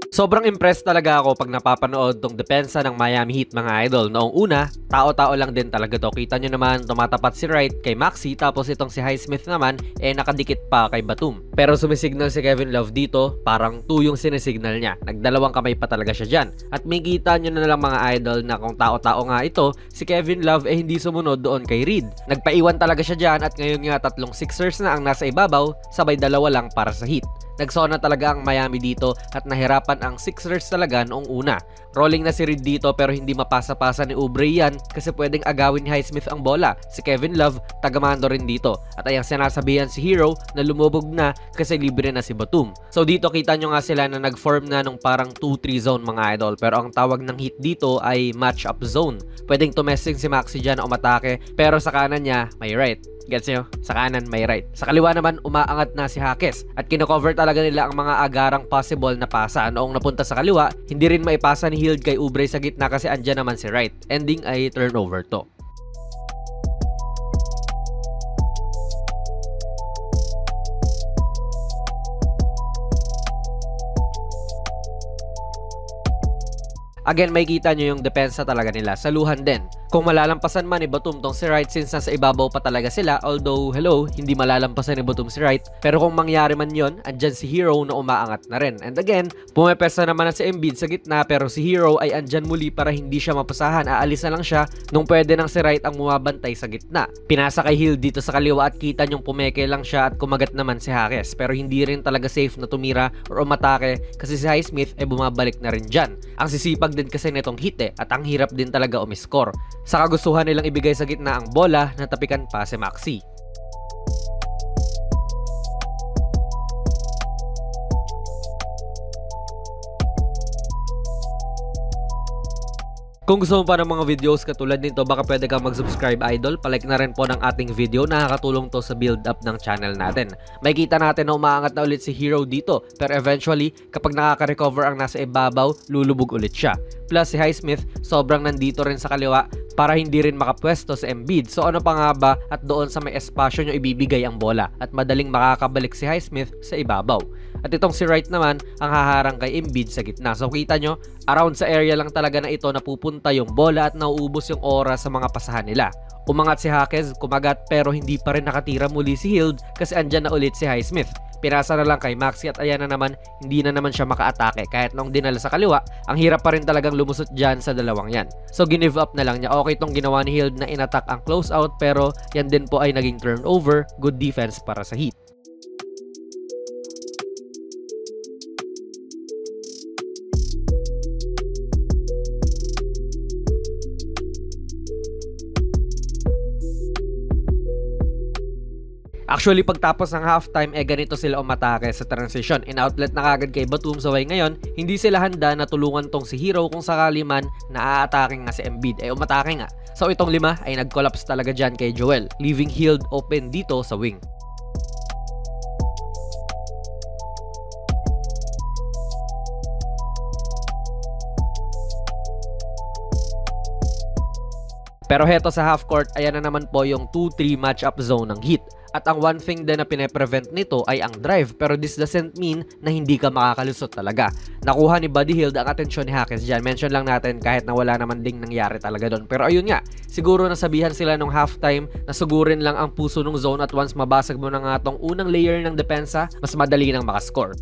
Sobrang impressed talaga ako pag napapanood tong depensa ng Miami Heat mga idol. Noong una, tao-tao lang din talaga to. Kita nyo naman, tumatapat si Wright kay Maxey, tapos itong si Highsmith naman, nakadikit pa kay Batum. Pero sumisignal si Kevin Love dito, parang 2 yung sinisignal niya. Nagdalawang kamay pa talaga siya dyan. At may kita nyo na lang mga idol na kung tao-tao nga ito, si Kevin Love hindi sumunod doon kay Reed. Nagpaiwan talaga siya dyan at ngayon nga 3 Sixers na ang nasa ibabaw, sabay 2 lang para sa Heat. Nagsona talaga ang Miami dito at nahirapan ang Sixers talaga noong una. Rolling na si Reed dito pero hindi mapasa-pasa ni Oubre yan kasi pwedeng agawin ni Highsmith ang bola. Si Kevin Love, tagamando rin dito. At ayang sinasabihan si Hero na lumubog na kasi libre na si Batum. So dito kita nyo nga sila na nag-form na nung parang 2-3 zone mga idol. Pero ang tawag ng Heat dito ay match-up zone. Pwedeng tumesting si Maxey dyan na umatake pero sa kanan niya may Wright. Gets nyo? Sa kanan may Wright. Sa kaliwa naman umaangat na si Jaques at kino-cover talaga nila ang mga agarang possible na pasa. Noong napunta sa kaliwa, hindi rin maipasa ni Hield kay Oubre sa gitna kasi andyan naman si Wright. Ending ay turnover to. Again, may kita nyo yung depensa talaga nila. Saluhan din. Kung malalampasan man ni Batum tong si Wright since nasa ibabaw pa talaga sila, although, hindi malalampasan ni Batum si Wright. Pero kung mangyari man yon, andyan si Hero na umaangat na rin. And again, pumepesa naman na si Embiid sa gitna pero si Hero ay andyan muli para hindi siya mapasahan. Aalis na lang siya nung pwede nang si Wright ang bumabantay sa gitna. Pinasa kay Hill dito sa kaliwa at kita nyong pumeke lang siya at kumagat naman si Jaques. Pero hindi rin talaga safe na tumira or umatake kasi si Highsmith ay bumabalik na rin dyan. Ang sisipag din kasi netong Heat at ang hirap din talaga umiscore. Sa kagustuhan nilang ibigay sa gitna ang bola, natapikan pa si Maxey. Kung gusto mo pa ng mga videos katulad nito, baka pwede kang mag-subscribe idol. Palike na rin po ng ating video. Nakakatulong to sa build up ng channel natin. May kita natin na umaangat na ulit si Hero dito. Pero eventually, kapag nakaka-recover ang nasa ibabaw, lulubog ulit siya. Plus si Highsmith, sobrang nandito rin sa kaliwa para hindi rin makapwesto sa Embiid. So ano pa nga ba at doon sa may espasyo nyo ibibigay ang bola at madaling makakabalik si Highsmith sa ibabaw. At itong si Wright naman ang haharang kay Embiid sa gitna. So kita nyo, around sa area lang talaga na ito napupunta yung bola at nauubos yung oras sa mga pasahan nila. Umangat si Jaques, kumagat pero hindi pa rin nakatira muli si Hield kasi andyan na ulit si Highsmith. Pinasa na lang kay Maxey at ayan na naman, hindi na naman siya maka-atake. Kahit nung dinala sa kaliwa, ang hirap pa rin talagang lumusot dyan sa dalawang yan. So give up na lang niya. Okay itong ginawa ni Hield na inattack ang closeout pero yan din po ay naging turnover. Good defense para sa Heat. Actually, pagtapos ng halftime, ganito sila umatake sa transition. In-outlet na kagad kay Batum. So ngayon, hindi sila handa na tulungan tong si Hero kung sakali man na a-atake nga si Embiid. Umatake nga. So itong 5 ay nag-collapse talaga dyan kay Joel, leaving Hield open dito sa wing. Pero heto sa half court, ayan na naman po yung 2-3 matchup zone ng Heat. At ang one thing din na pine-prevent nito ay ang drive, pero this doesn't mean na hindi ka makakalusot talaga. Nakuha ni Buddy Hield ang atensyon ni Jaques dyan. Mention lang natin kahit na wala naman ding nangyari talaga doon. Pero ayun nga, siguro nasabihan sila nung halftime na sugurin lang ang puso ng zone at once mabasag mo na nga tong unang layer ng depensa, mas madali nang makascore.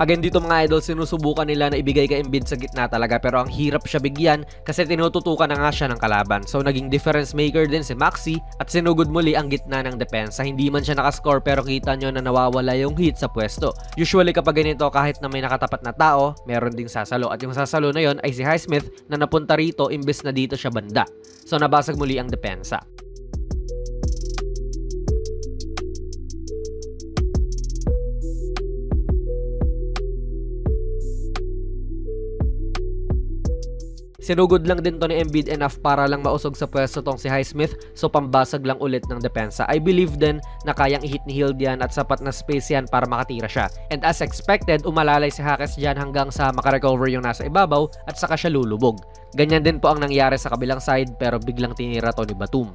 Again dito mga idol, sinusubukan nila na ibigay kay Embiid sa gitna talaga pero ang hirap siya bigyan kasi tinututukan na nga siya ng kalaban. So naging difference maker din si Maxey at sinugod muli ang gitna ng depensa. Hindi man siya nakascore pero kita nyo na nawawala yung Heat sa pwesto. Usually kapag ganito kahit na may nakatapat na tao, meron ding sasalo at yung sasalo na yon ay si Highsmith na napunta rito imbes na dito siya banda. So nabasag muli ang depensa. Sinugod lang din to ni Embiid enough para lang mausog sa pwesto tong si Highsmith, so pambasag lang ulit ng depensa. I believe din na kayang i-hit ni Hield yan at sapat na space yan para makatira siya. And as expected, umalalay si Jaques dyan hanggang sa makarecover yung nasa ibabaw at saka siya lulubog. Ganyan din po ang nangyari sa kabilang side pero biglang tinira to ni Batum.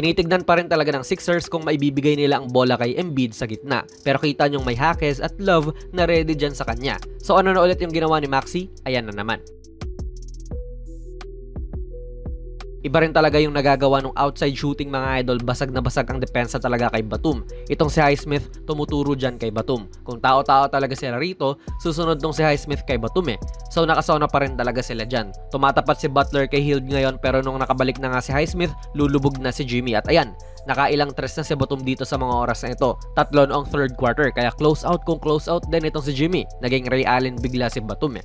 Tinitignan pa rin talaga ng Sixers kung maibibigay nila ang bola kay Embiid sa gitna. Pero kita nyong may Jaques at Love na ready dyan sa kanya. So ano na ulit yung ginawa ni Maxey? Ayan na naman. Iba rin talaga yung nagagawa ng outside shooting mga idol, basag na basag ang depensa talaga kay Batum. Itong si Highsmith tumuturo dyan kay Batum. Kung tao-tao talaga sila rito, susunod tong si Highsmith kay Batum eh. So nakasona pa rin talaga sila dyan. Tumatapat si Butler kay Hield ngayon, pero nung nakabalik na nga si Highsmith, lulubog na si Jimmy. At ayan, nakailang tres na si Batum dito sa mga oras na ito. 3 noong third quarter, kaya close out kung close out din itong si Jimmy. Naging Ray Allen bigla si Batum eh.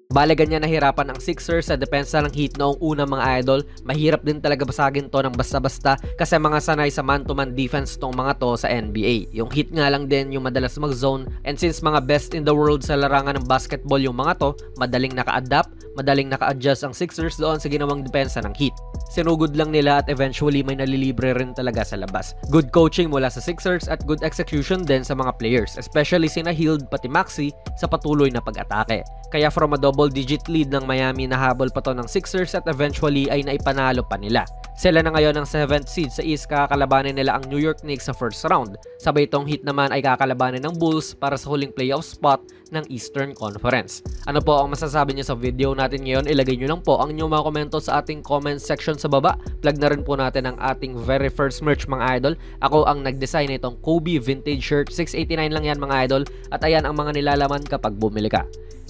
Bale ganyan nahirapan ang Sixers sa depensa ng Heat noong una mga idol. Mahirap din talaga basagin to ng basta-basta kasi mga sanay sa man-to-man defense tong mga to sa NBA. Yung Heat nga lang din yung madalas mag-zone, and since mga best in the world sa larangan ng basketball yung mga to, madaling naka-adapt, madaling naka-adjust ang Sixers doon sa ginawang depensa ng Heat. Sinugod lang nila at eventually may nalilibre rin talaga sa labas. Good coaching mula sa Sixers at good execution din sa mga players, especially sina Hield pati Maxey sa patuloy na pag-atake. Kaya from a double-digit lead ng Miami, nahabol pa to ng Sixers at eventually ay naipanalo pa nila. Sila na ngayon ang 7th seed sa East, kakalabanin nila ang New York Knicks sa first round. Sabay itong Heat naman ay kakalabanin ng Bulls para sa huling playoff spot ng Eastern Conference. Ano po ang masasabi niyo sa video natin ngayon? Ilagay niyo lang po ang inyong mga komento sa ating comment section sa baba. Plug na rin po natin ang ating very first merch mga idol. Ako ang nag-design nitong Kobe vintage shirt. $689 lang yan mga idol. At ayan ang mga nilalaman kapag bumili ka.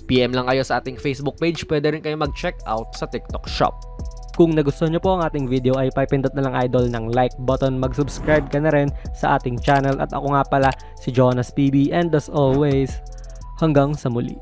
PM lang kayo sa ating Facebook page. Pwede rin kayo mag-check out sa TikTok shop. Kung nagustuhan nyo po ang ating video ay pipindot na lang idol ng like button, mag-subscribe ka na rin sa ating channel, at ako nga pala si Jonas PB, and as always, hanggang sa muli.